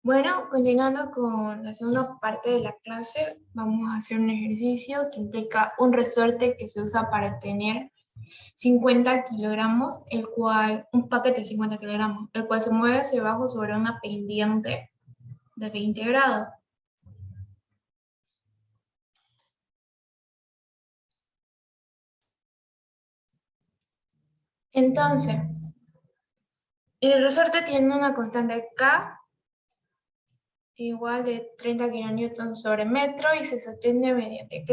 Bueno, continuando con la segunda parte de la clase, vamos a hacer un ejercicio que implica un resorte que se usa para tener 50 kilogramos, un paquete de 50 kilogramos, el cual se mueve hacia abajo sobre una pendiente de 20 grados. Entonces, el resorte tiene una constante K igual de 30 kilonewton sobre metro y se sostiene mediante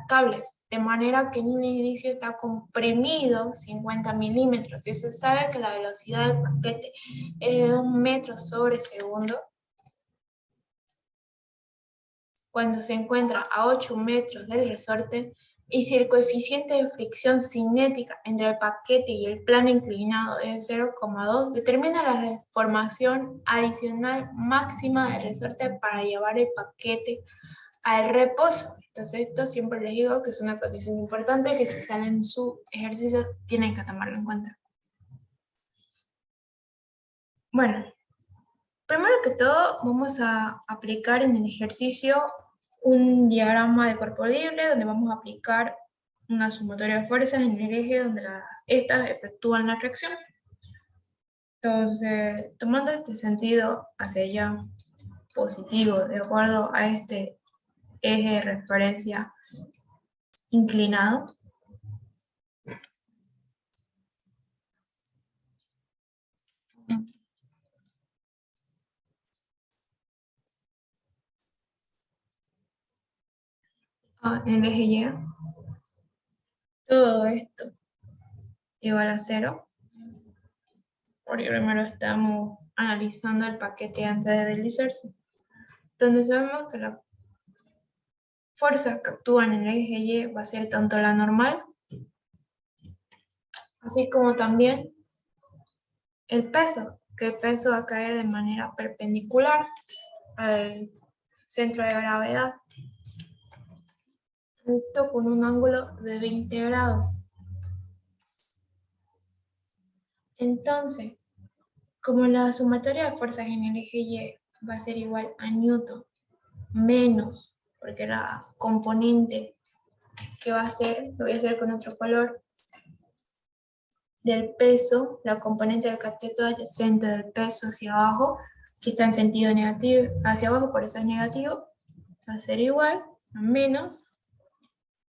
cables, de manera que en un inicio está comprimido 50 milímetros y se sabe que la velocidad del paquete es de 2 metros sobre segundo. Cuando se encuentra a 8 metros del resorte y si el coeficiente de fricción cinética entre el paquete y el plano inclinado es 0,2, determina la deformación adicional máxima del resorte para llevar el paquete al reposo. Entonces esto siempre les digo que es una condición importante que si salen su ejercicio tienen que tomarlo en cuenta. Bueno, primero que todo vamos a aplicar en el ejercicio un diagrama de cuerpo libre donde vamos a aplicar una sumatoria de fuerzas en el eje donde estas efectúan la tracción. Entonces, tomando este sentido hacia allá positivo, de acuerdo a este eje de referencia inclinado, en el eje Y, todo esto igual a 0, porque primero estamos analizando el paquete antes de deslizarse, donde sabemos que la fuerzas que actúan en el eje Y va a ser tanto la normal, así como también el peso, que el peso va a caer de manera perpendicular al centro de gravedad. Esto con un ángulo de 20 grados. Entonces, como la sumatoria de fuerzas en el eje Y va a ser igual a Newton menos, porque la componente que va a ser, lo voy a hacer con otro color, del peso, la componente del cateto adyacente del peso hacia abajo, que está en sentido negativo, hacia abajo, por eso es negativo, va a ser igual a menos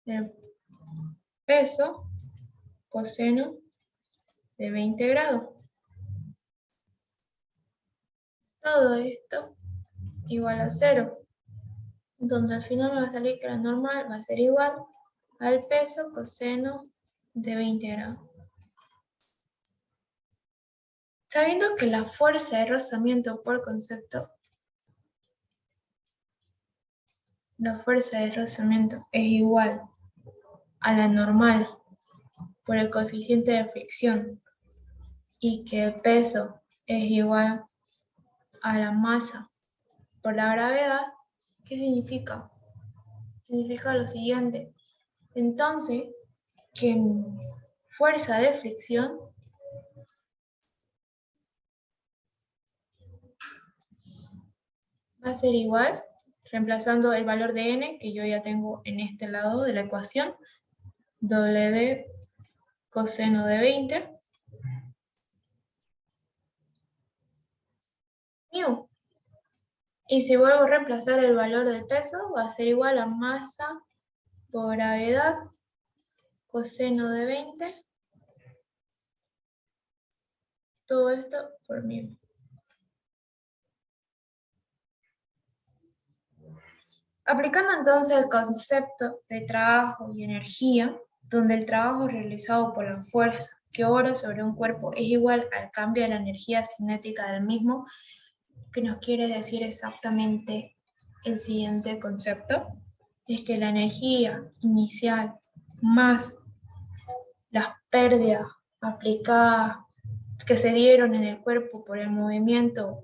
el peso coseno de 20 grados. Todo esto igual a 0, donde al final me va a salir que la normal va a ser igual al peso coseno de 20 grados. Sabiendo que la fuerza de rozamiento por concepto, la fuerza de rozamiento es igual a la normal por el coeficiente de fricción y que el peso es igual a la masa por la gravedad, ¿qué significa? Significa lo siguiente. Entonces, que fuerza de fricción va a ser igual, reemplazando el valor de n, que yo ya tengo en este lado de la ecuación, W coseno de 20, mu. Y si vuelvo a reemplazar el valor del peso, va a ser igual a masa por gravedad coseno de 20, todo esto por mu. Aplicando entonces el concepto de trabajo y energía, donde el trabajo realizado por la fuerza que obra sobre un cuerpo es igual al cambio de la energía cinética del mismo, que nos quiere decir exactamente el siguiente concepto, es que la energía inicial más las pérdidas aplicadas que se dieron en el cuerpo por el movimiento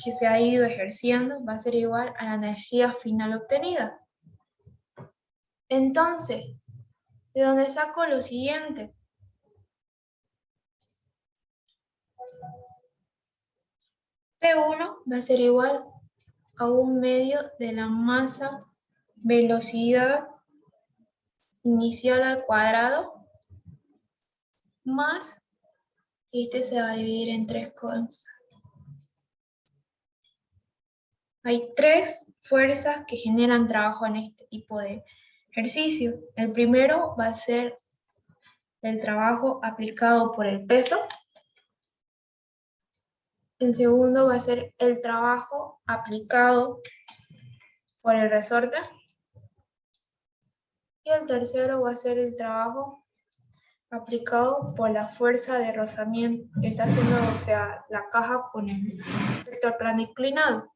que se ha ido ejerciendo va a ser igual a la energía final obtenida. Entonces, ¿de dónde saco lo siguiente? T1 va a ser igual a 1/2 de la masa velocidad inicial al cuadrado, más, este se va a dividir en 3 constantes. Hay 3 fuerzas que generan trabajo en este tipo de ejercicio. El primero va a ser el trabajo aplicado por el peso. El segundo va a ser el trabajo aplicado por el resorte. Y el tercero va a ser el trabajo aplicado por la fuerza de rozamiento que está haciendo, o sea, la caja con el respecto al plano inclinado.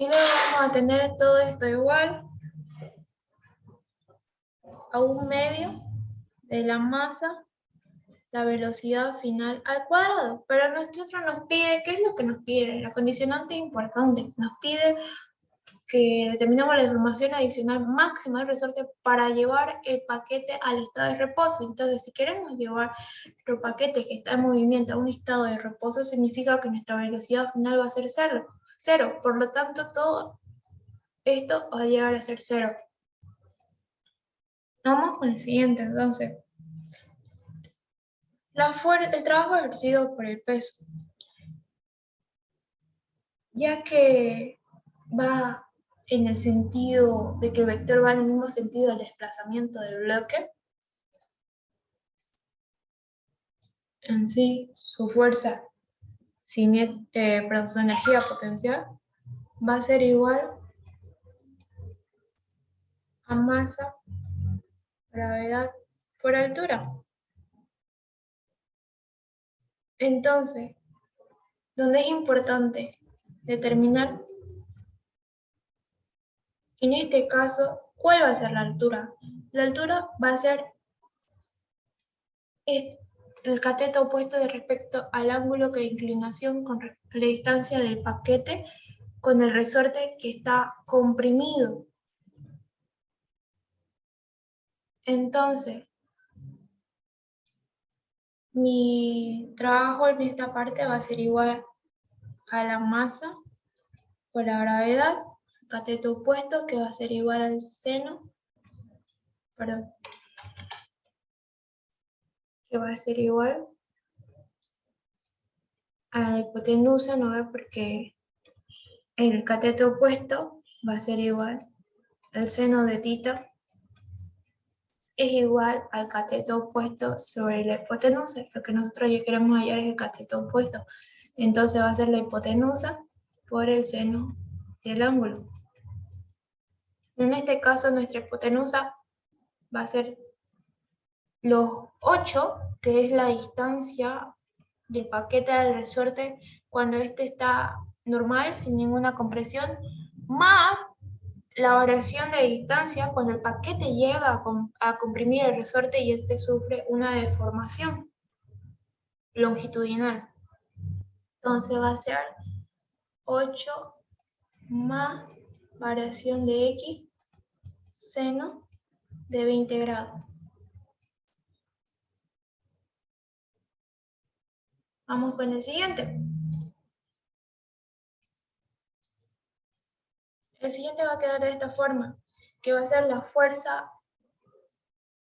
Y luego vamos a tener todo esto igual a 1/2 de la masa, la velocidad final al cuadrado. Pero nosotros nos pide, ¿qué es lo que nos pide? La condicionante importante, nos pide que determinamos la información adicional máxima del resorte para llevar el paquete al estado de reposo. Entonces, si queremos llevar nuestro paquete que está en movimiento a un estado de reposo, significa que nuestra velocidad final va a ser cero. Por lo tanto, todo esto va a llegar a ser 0. Vamos con el siguiente, entonces. El trabajo ejercido por el peso. Ya que va en el sentido de que el vector va en el mismo sentido del desplazamiento del bloque, en sí, su fuerza, su energía potencial, va a ser igual a masa, gravedad por altura. Entonces, donde es importante determinar, en este caso, ¿cuál va a ser la altura? La altura va a ser el cateto opuesto de respecto al ángulo de inclinación con la distancia del paquete con el resorte que está comprimido. Entonces, mi trabajo en esta parte va a ser igual a la masa por la gravedad, cateto opuesto que va a ser igual al seno, perdón, que va a ser igual a la hipotenusa, ¿no? Porque el cateto opuesto va a ser igual al seno de tita es igual al cateto opuesto sobre la hipotenusa. Lo que nosotros ya queremos hallar es el cateto opuesto. Entonces va a ser la hipotenusa por el seno del ángulo. En este caso nuestra hipotenusa va a ser los 8, que es la distancia del paquete del resorte cuando este está normal, sin ninguna compresión, más la variación de distancia cuando el paquete llega a comprimir el resorte y este sufre una deformación longitudinal. Entonces va a ser 8 más variación de X seno de 20 grados. Vamos con el siguiente. El siguiente va a quedar de esta forma, que va a ser la fuerza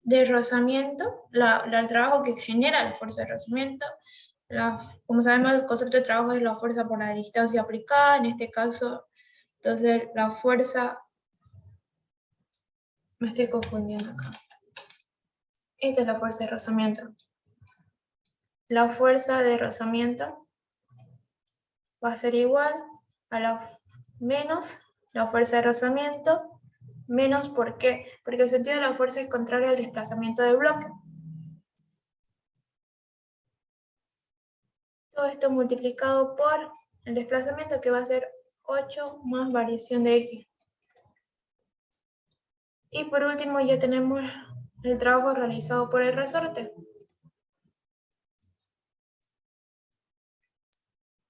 de rozamiento, el trabajo que genera la fuerza de rozamiento. Como sabemos, el concepto de trabajo es la fuerza por la distancia aplicada, en este caso, entonces la fuerza, me estoy confundiendo acá. Esta es la fuerza de rozamiento. La fuerza de rozamiento va a ser igual a menos la fuerza de rozamiento, menos ¿por qué? Porque el sentido de la fuerza es contrario al desplazamiento del bloque. Todo esto multiplicado por el desplazamiento, que va a ser 8 más variación de X. Y por último ya tenemos el trabajo realizado por el resorte,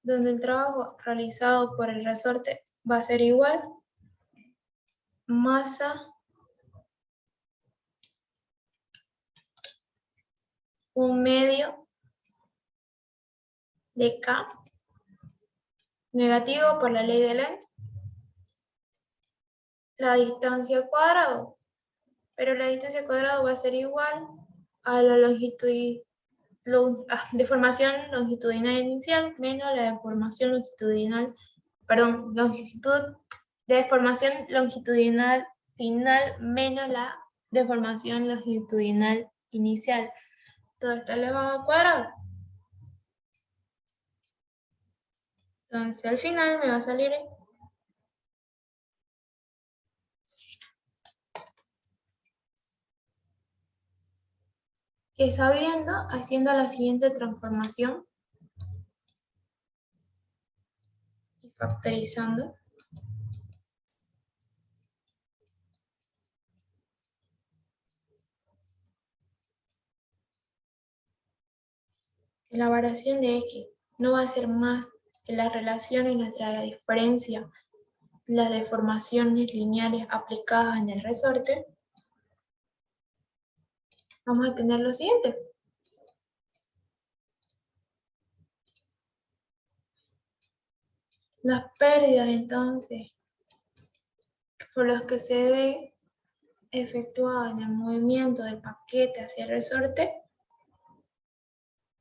donde el trabajo realizado por el resorte va a ser igual masa 1/2 de K negativo por la ley de Lenz, la distancia al cuadrado, pero la distancia al cuadrado va a ser igual a la deformación longitudinal inicial menos la deformación longitudinal, perdón, deformación longitudinal final menos la deformación longitudinal inicial. Todo esto elevado al cuadrado. Entonces al final me va a salir que sabiendo, haciendo la siguiente transformación y factorizando, que la variación de x no va a ser más que la relación entre la diferencia, las deformaciones lineales aplicadas en el resorte, vamos a tener lo siguiente. Las pérdidas entonces por las que se ve efectuada en el movimiento del paquete hacia el resorte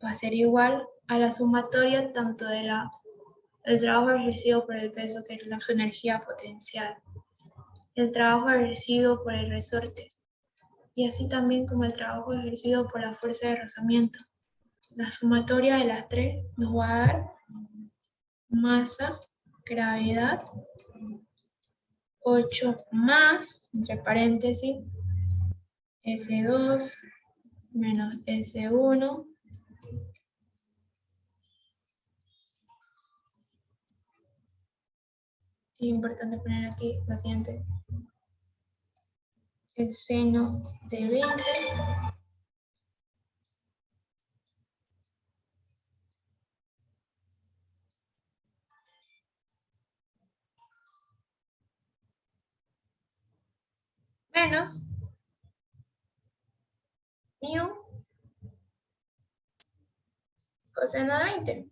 va a ser igual a la sumatoria tanto del trabajo ejercido por el peso, que es su energía potencial, el trabajo ejercido por el resorte, y así también como el trabajo ejercido por la fuerza de rozamiento. La sumatoria de las tres nos va a dar masa, gravedad, 8 más, entre paréntesis, S2 menos S1 es importante poner aquí lo siguiente, el seno de 20 menos mu coseno de 20.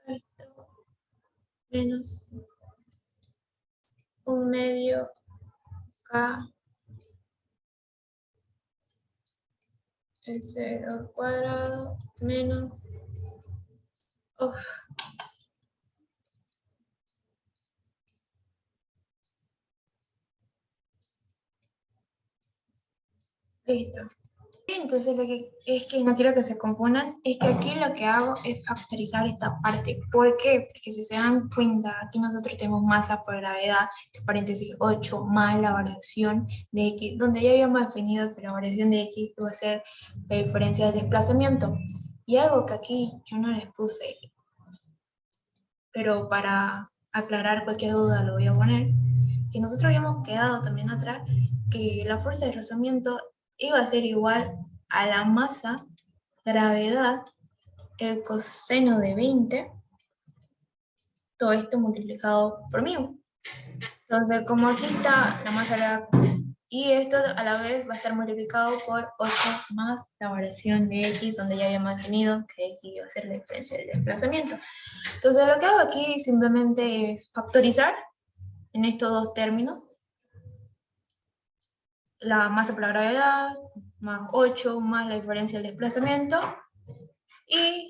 Esto menos 1/2 K S al cuadrado menos, listo. Entonces lo que es que no quiero que se confundan, es que aquí lo que hago es factorizar esta parte. ¿Por qué? Porque si se dan cuenta, aquí nosotros tenemos masa por gravedad, entre paréntesis 8 más la variación de x, donde ya habíamos definido que la variación de x iba a ser la diferencia de desplazamiento. Y algo que aquí yo no les puse, pero para aclarar cualquier duda lo voy a poner, que nosotros habíamos quedado también atrás, que la fuerza de rozamiento iba a ser igual a la masa, gravedad, el coseno de 20, todo esto multiplicado por mu. Entonces, como aquí está la masa, y esto a la vez va a estar multiplicado por 8 más la variación de x, donde ya habíamos definido que x iba a ser la diferencia del desplazamiento. Entonces, lo que hago aquí simplemente es factorizar en estos dos términos la masa por la gravedad, más 8 más la diferencia del desplazamiento, y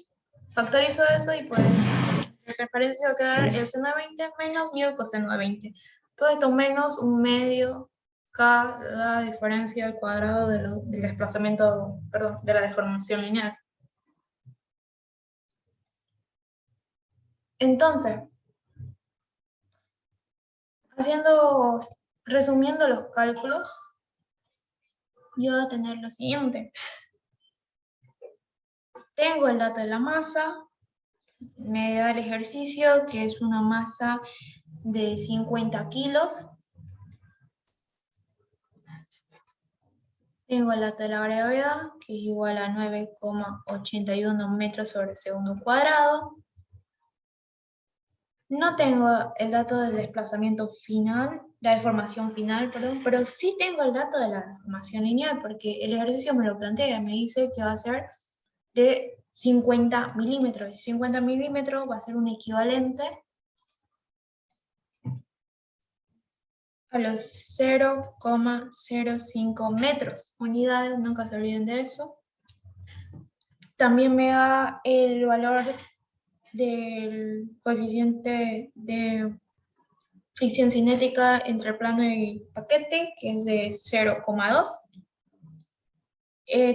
factorizo eso y pues la referencia va a quedar el seno de 20 menos mu coseno de 20. Todo esto menos 1/2 K la diferencia al cuadrado del desplazamiento, perdón, de la deformación lineal. Entonces, resumiendo los cálculos, yo voy a tener lo siguiente. Tengo el dato de la masa, me da el ejercicio, que es una masa de 50 kilos. Tengo el dato de la gravedad, que es igual a 9,81 metros sobre segundo cuadrado. No tengo el dato del desplazamiento final, la deformación final, perdón, pero sí tengo el dato de la deformación lineal, porque el ejercicio me lo plantea, me dice que va a ser de 50 milímetros. Y 50 milímetros va a ser un equivalente a los 0,05 metros. Unidades, nunca se olviden de eso. También me da el valor del coeficiente de fricción cinética entre el plano y paquete, que es de 0,2.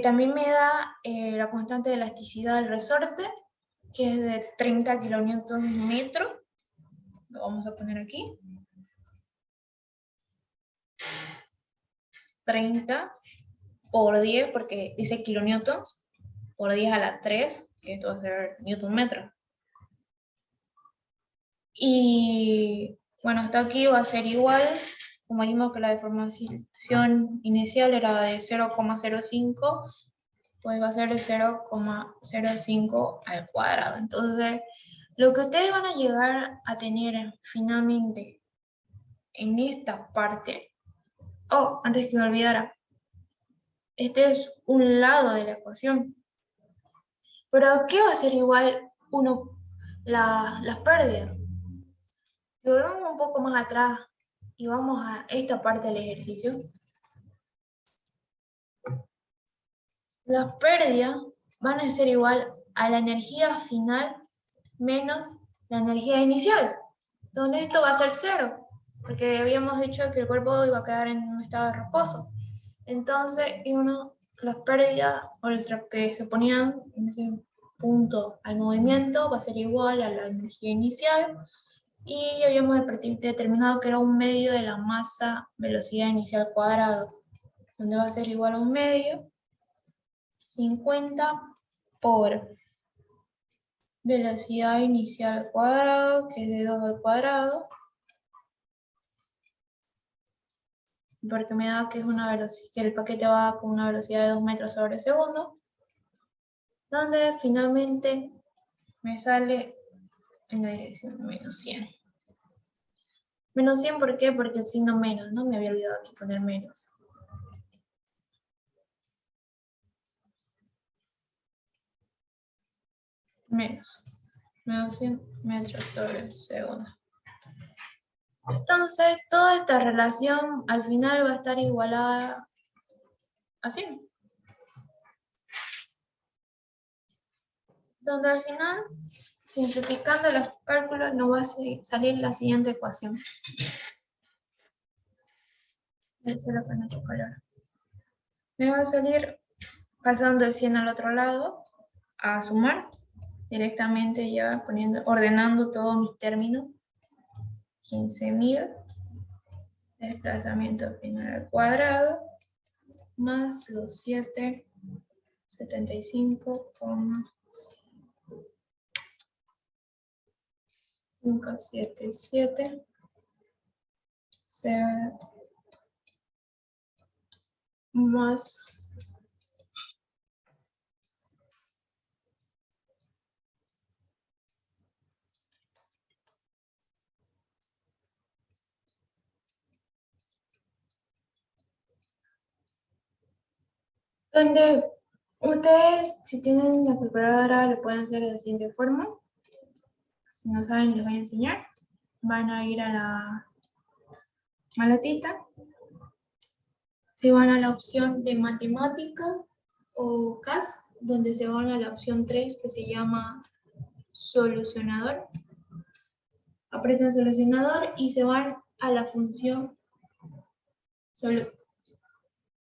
También me da la constante de elasticidad del resorte, que es de 30 kilonewtons metro. Lo vamos a poner aquí. 30 por 10, porque dice kilonewtons, por 10 a la 3, que esto va a ser newton metro. Y bueno, hasta aquí va a ser igual, como dijimos que la deformación inicial era de 0,05, pues va a ser de 0,05 al cuadrado. Entonces, lo que ustedes van a llegar a tener finalmente en esta parte, oh, antes que me olvidara, este es un lado de la ecuación. Pero ¿qué va a ser igual las pérdidas? Si volvemos un poco más atrás y vamos a esta parte del ejercicio, las pérdidas van a ser igual a la energía final menos la energía inicial, donde esto va a ser cero, porque habíamos dicho que el cuerpo iba a quedar en un estado de reposo. Entonces, las pérdidas o el que se ponían en ese punto al movimiento va a ser igual a la energía inicial, y habíamos determinado que era un medio de la masa velocidad inicial cuadrado, donde va a ser igual a un medio, 50 por velocidad inicial al cuadrado, que es de 2 al cuadrado, porque me da que es una velocidad, que el paquete va con una velocidad de 2 metros sobre segundo, donde finalmente me sale en la dirección de menos 100. Menos 100, ¿por qué? Porque el signo menos, ¿no? Me había olvidado aquí poner menos. Menos 100 metros sobre segundo. Entonces, toda esta relación al final va a estar igualada a 100. Donde al final, simplificando los cálculos, nos va a salir la siguiente ecuación. Eso es lo que es nuestro color. Me va a salir pasando el 100 al otro lado, a sumar, directamente ya ordenando todos mis términos. 15.000 desplazamiento final al cuadrado, más los 775,577 más donde ustedes, si tienen la calculadora, lo pueden hacer de la siguiente forma. Si no saben, les voy a enseñar. Van a ir a la maletita. Se van a la opción de matemática o CAS, donde se van a la opción 3 que se llama solucionador. Apretan solucionador y se van a la función soluc.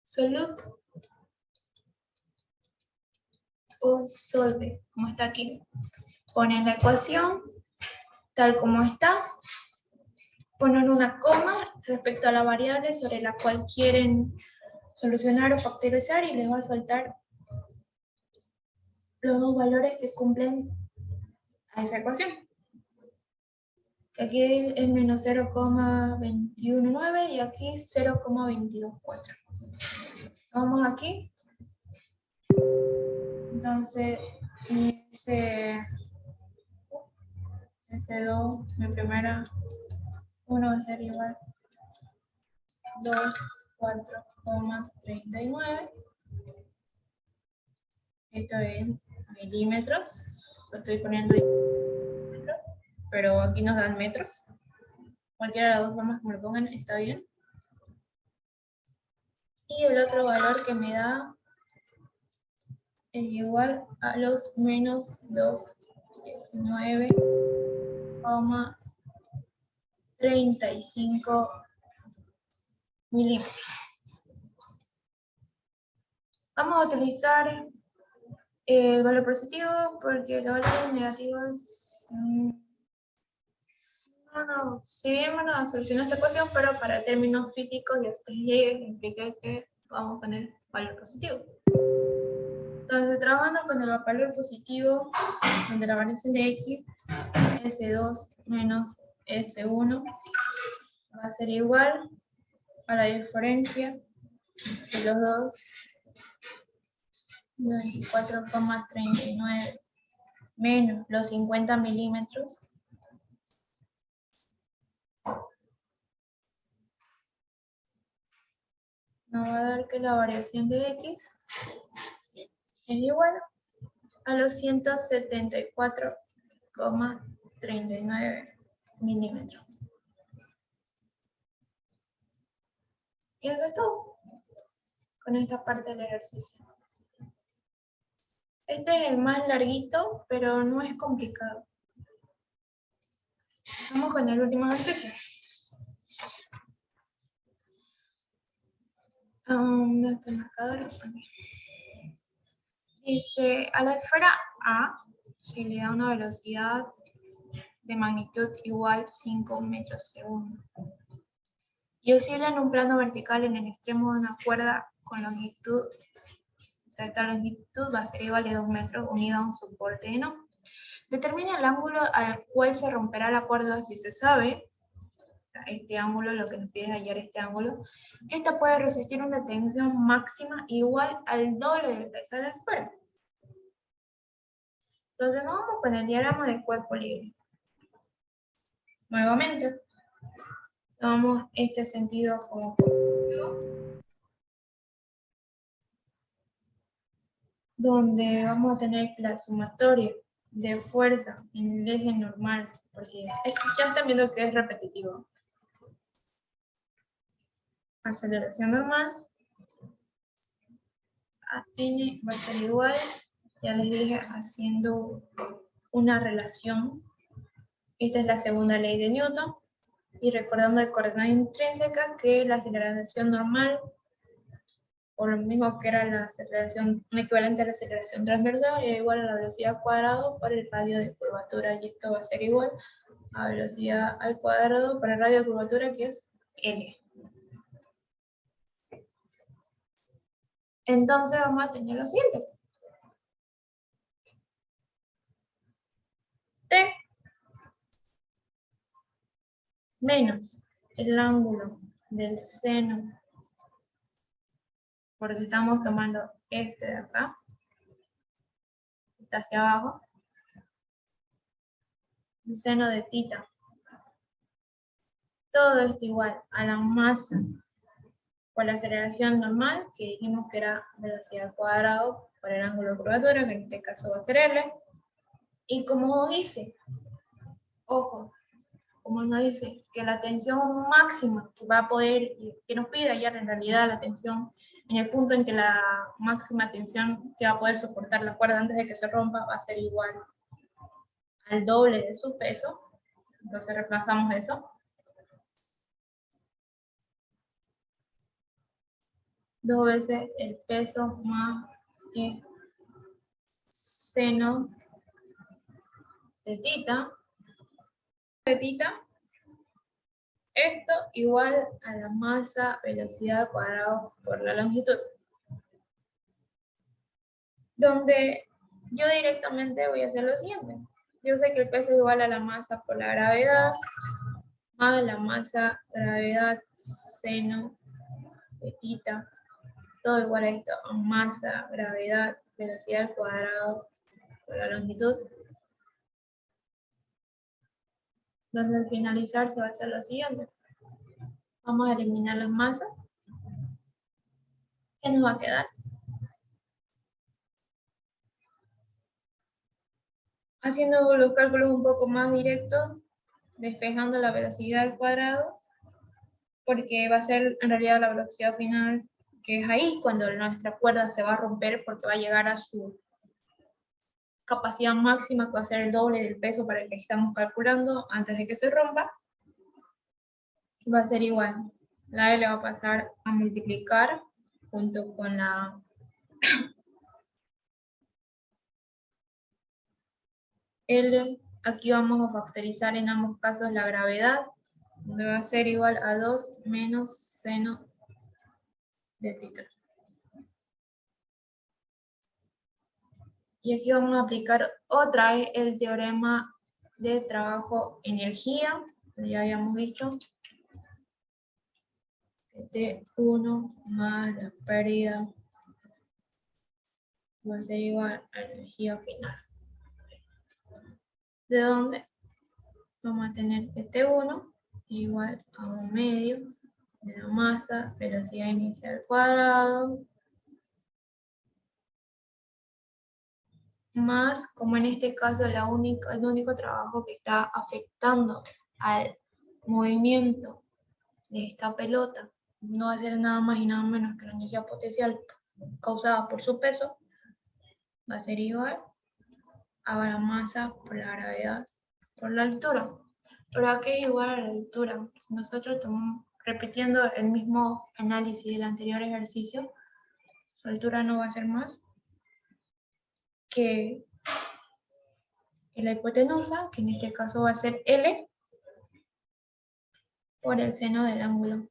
Soluc o solve, como está aquí. Ponen la ecuación tal como está, ponen una coma respecto a la variable sobre la cual quieren solucionar o factorizar y les va a soltar los dos valores que cumplen a esa ecuación. Aquí es menos 0,219 y aquí 0,224. Vamos aquí. Entonces, S2, mi primera, 1 va a ser igual a 2,4,39. Esto es milímetros, lo estoy poniendo en milímetros, pero aquí nos dan metros. Cualquiera de las dos formas como lo pongan está bien. Y el otro valor que me da es igual a los menos 219,35 milímetros. Vamos a utilizar el valor positivo porque los valores negativos no, si bien van a solucionar esta ecuación, pero para términos físicos y hasta llegue implica que vamos a poner valor positivo. Entonces, trabajando con el valor positivo, donde la variación de x, S2 menos S1, va a ser igual a la diferencia de los dos, 94,39 menos los 50 milímetros, nos va a dar que la variación de x es igual a los 174,39 milímetros. Y eso es todo con esta parte del ejercicio. Este es el más larguito, pero no es complicado. Vamos con el último ejercicio. ¿Dónde está el marcador? Dice, a la esfera A se le da una velocidad de magnitud igual 5 metros segundo. Y oscila en un plano vertical en el extremo de una cuerda con longitud, o sea, esta longitud va a ser igual a 2 metros unida a un soporte ¿no? Determina el ángulo al cual se romperá la cuerda si se sabe, este ángulo, lo que nos pide es hallar este ángulo, que esta puede resistir una tensión máxima igual al doble del peso de la esfera. Entonces nos vamos con el diagrama del cuerpo libre. Nuevamente, tomamos este sentido como positivo, donde vamos a tener la sumatoria de fuerza en el eje normal, porque ya están viendo que es repetitivo. Aceleración normal a n va a ser igual, ya les dije, haciendo una relación. Esta es la segunda ley de Newton. Y recordando de coordenadas intrínsecas que la aceleración normal, o lo mismo que era la aceleración, un equivalente a la aceleración transversal, es igual a la velocidad cuadrado por el radio de curvatura. Y esto va a ser igual a velocidad al cuadrado por el radio de curvatura, que es n. Entonces vamos a tener lo siguiente. T menos el ángulo del seno, porque estamos tomando este de acá, está hacia abajo, el seno de tita. Todo esto igual a la masa por la aceleración normal, que dijimos que era velocidad al cuadrado por el ángulo de curvatura, que en este caso va a ser L. Y como dice, ojo, como nos dice que la tensión máxima que va a poder, que nos pide hallar en realidad la tensión, en el punto en que la máxima tensión que va a poder soportar la cuerda antes de que se rompa va a ser igual al doble de su peso. Entonces reemplazamos eso. 2 veces el peso más el seno de tita. Esto igual a la masa velocidad cuadrado por la longitud. Donde yo directamente voy a hacer lo siguiente. Yo sé que el peso es igual a la masa por la gravedad, más la masa, gravedad, seno de tita. Todo igual a esto, a masa, gravedad, velocidad al cuadrado por la longitud. donde al finalizar se va a hacer lo siguiente. Vamos a eliminar las masas. ¿Qué nos va a quedar? Haciendo los cálculos un poco más directos, despejando la velocidad al cuadrado, porque va a ser en realidad la velocidad final, que es ahí cuando nuestra cuerda se va a romper, porque va a llegar a su capacidad máxima, que va a ser el doble del peso para el que estamos calculando antes de que se rompa. Va a ser igual. La L va a pasar a multiplicar junto con la L. Aquí vamos a factorizar en ambos casos la gravedad, donde va a ser igual a 2 menos seno de θ. Y aquí vamos a aplicar otra vez el teorema de trabajo-energía, que ya habíamos dicho. T1 más la pérdida va a ser igual a energía final. ¿De dónde? Vamos a tener que T1 igual a 1 medio de la masa, velocidad inicial al cuadrado, más, como en este caso el único trabajo que está afectando al movimiento de esta pelota no va a ser nada más y nada menos que la energía potencial causada por su peso, va a ser igual a la masa por la gravedad por la altura. Pero aquí es igual a la altura. Si nosotros estamos repitiendo el mismo análisis del anterior ejercicio, la altura no va a ser más que la hipotenusa, que en este caso va a ser L, por el seno del ángulo.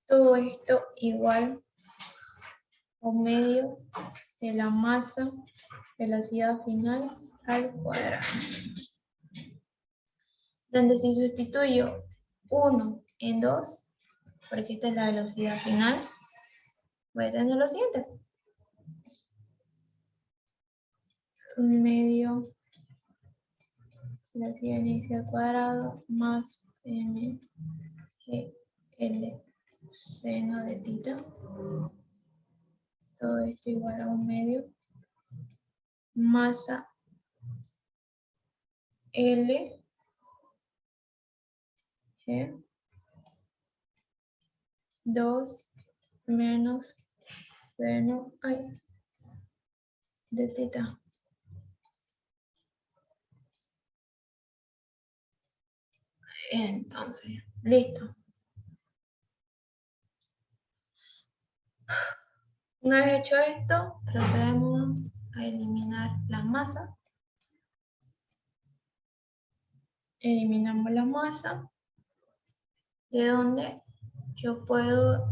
Todo esto igual a un medio de la masa, velocidad final al cuadrado. Donde si sustituyo 1 en 2, porque esta es la velocidad final, voy a tener lo siguiente. Un medio velocidad inicial al cuadrado más m g l seno de θ. Todo esto igual a un medio. Masa L G 2 menos seno de θ. Entonces, listo. Una vez hecho esto, procedemos a eliminar las masas. Eliminamos la masa, de donde yo puedo,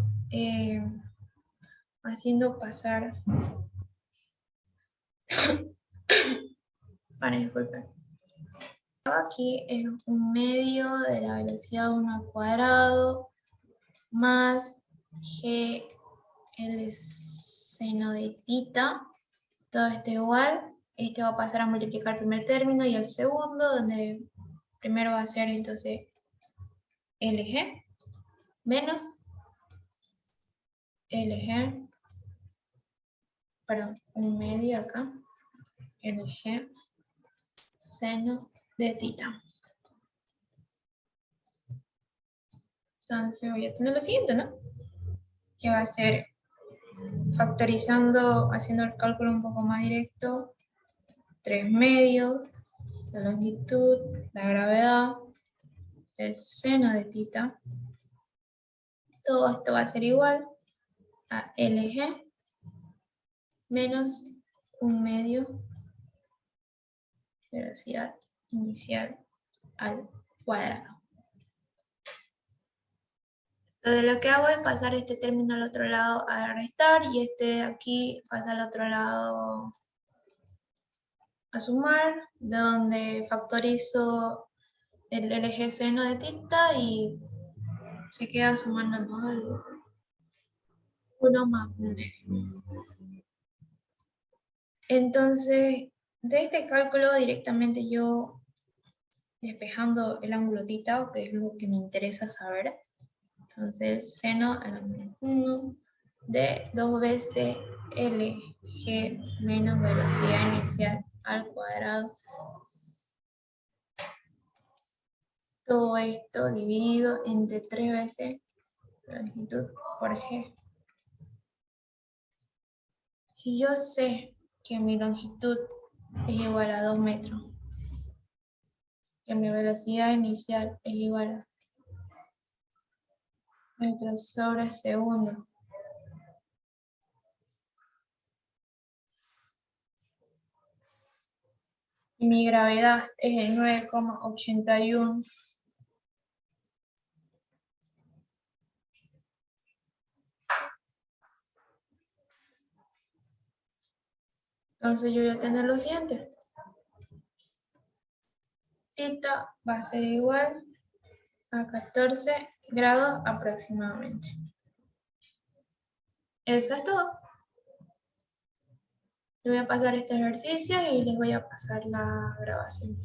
haciendo pasar, para disculpar, aquí es un medio de la velocidad 1 al cuadrado más g el seno de θ, todo esto igual. Este va a pasar a multiplicar el primer término y el segundo, donde primero va a ser entonces LG menos LG, perdón, un medio acá, LG seno de θ. Entonces voy a tener lo siguiente, ¿no? Que va a ser factorizando, haciendo el cálculo un poco más directo, 3 medios, la longitud, la gravedad, el seno de θ. Todo esto va a ser igual a LG menos un medio velocidad inicial al cuadrado. Entonces lo que hago es pasar este término al otro lado a restar y este aquí pasa al otro lado a sumar, donde factorizo el LG seno de θ y se queda sumando, ¿no? 1 más 1 medio. Entonces, De este cálculo directamente yo despejando el ángulo tita, que es lo que me interesa saber. Entonces, seno a la menos 1 de 2 veces LG menos velocidad inicial al cuadrado. Todo esto dividido entre 3 veces longitud por G. Si yo sé que mi longitud es igual a 2 metros, que mi velocidad inicial es igual a metros sobre segundo, y mi gravedad es el 9,81, entonces yo voy a tener lo siguiente. Tita va a ser igual a 14 grados aproximadamente. Eso es todo. Yo voy a pasar este ejercicio y les voy a pasar la grabación.